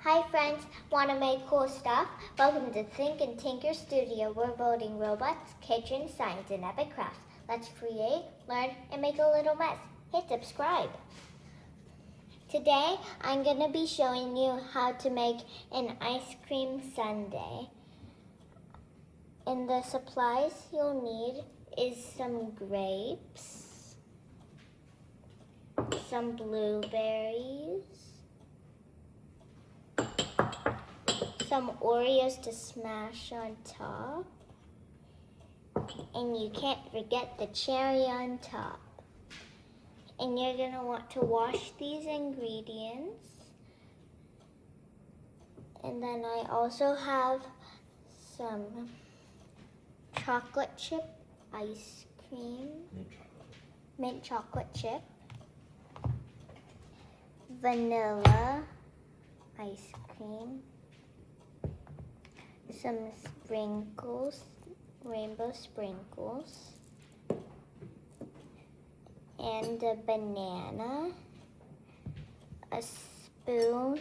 Hi friends, want to make cool stuff? Welcome to Think and Tinker Studio. We're building robots, kitchen, science, and epic crafts. Let's create, learn, and make a little mess. Hit subscribe. Today, I'm going to be showing you how to make an ice cream sundae. And the supplies you'll need is some grapes, some blueberries, some Oreos to smash on top, and you can't forget the cherry on top. And you're going to want to wash these ingredients. And then I also have some chocolate chip ice cream, mint chocolate chip, vanilla ice cream, some sprinkles, rainbow sprinkles, and a banana, a spoon,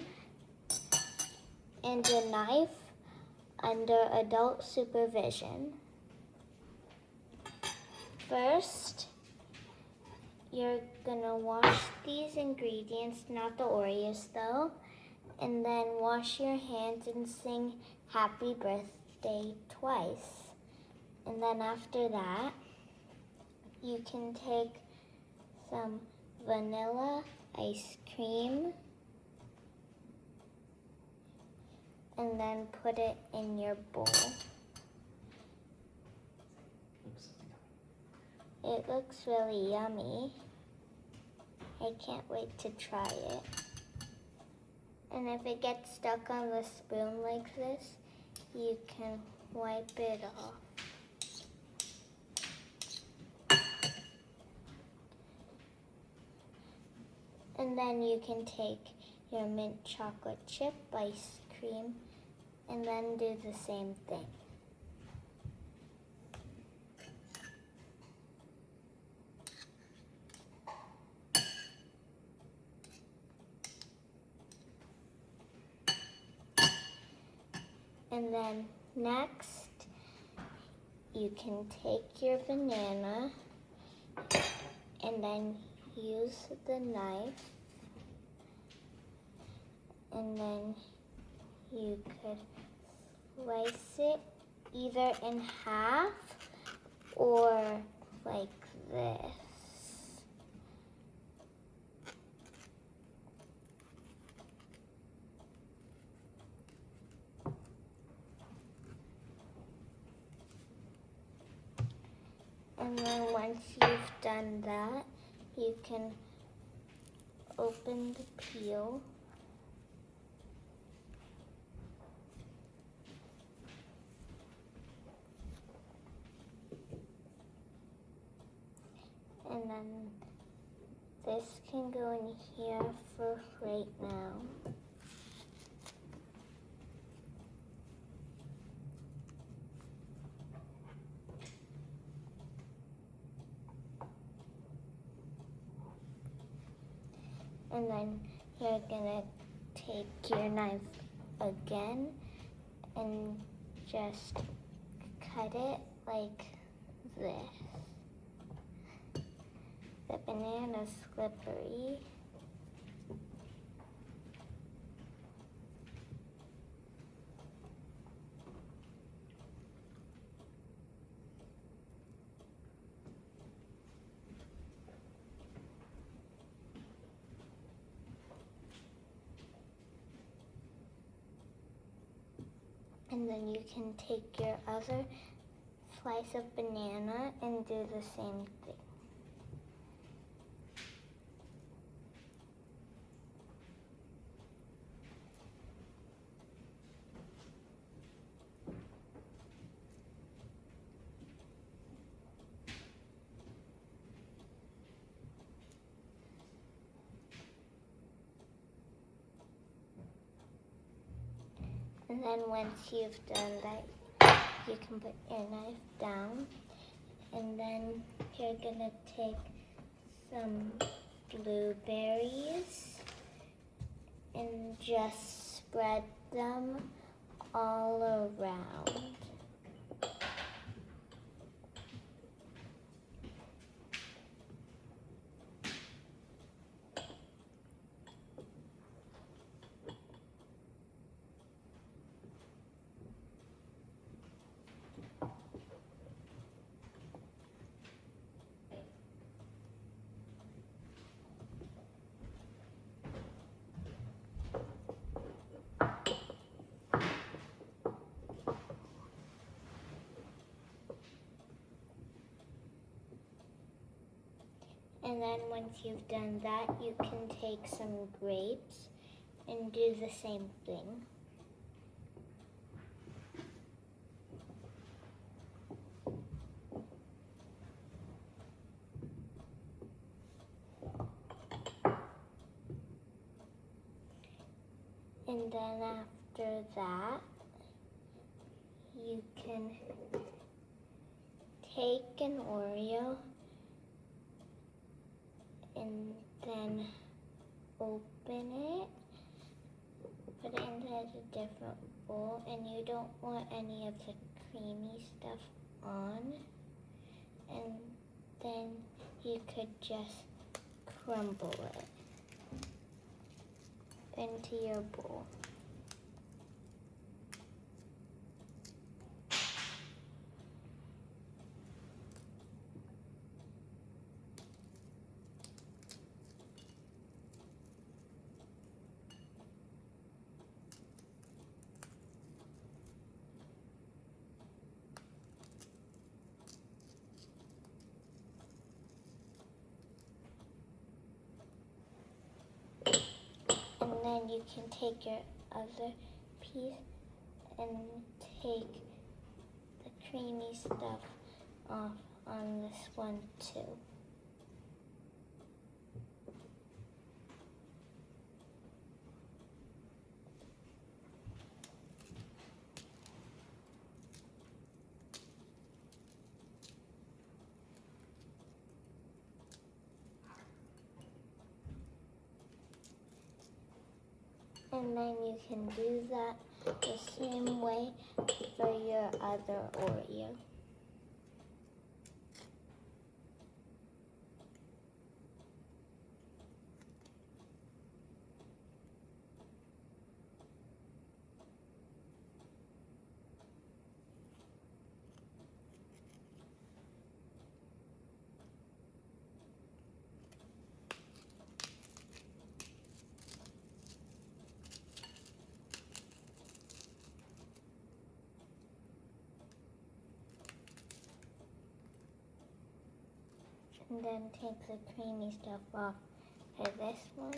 and a knife under adult supervision. First, you're gonna wash these ingredients, not the Oreos though, and then wash your hands and sing happy birthday twice. And then after that, you can take some vanilla ice cream and then put it in your bowl. It looks really yummy. I can't wait to try it. And if it gets stuck on the spoon like this, you can wipe it off. And then you can take your mint chocolate chip ice cream and then do the same thing. And then next, you can take your banana and then use the knife, and then you could slice it either in half or like this. And then once you've done that, you can open the peel. And then this can go in here for right now. And then you're gonna take your knife again and just cut it like this. The banana's slippery. And then you can take your other slice of banana and do the same thing. And then once you've done that, you can put your knife down. And then you're gonna take some blueberries and just spread them all around. And then once you've done that, you can take some grapes and do the same thing. And then after that, you can take an Oreo and then open it, put it into a different bowl, and you don't want any of the creamy stuff on. And then you could just crumble it into your bowl. And then you can take your other piece and take the creamy stuff off on this one too. And then you can do that the same way for your other Oreo. And then take the creamy stuff off for this one.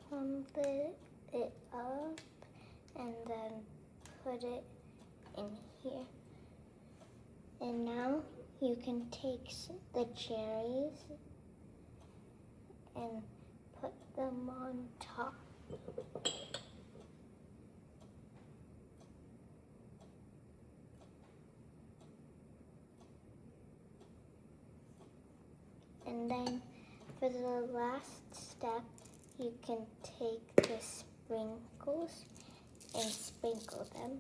Crumble it up and then put it in here. And now you can take the cherries and put them on top. And then for the last step, you can take the sprinkles and sprinkle them.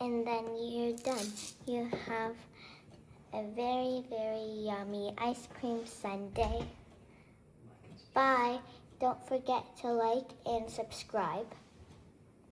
And then you're done. You have a very, very yummy ice cream sundae. Bye. Don't forget to like and subscribe.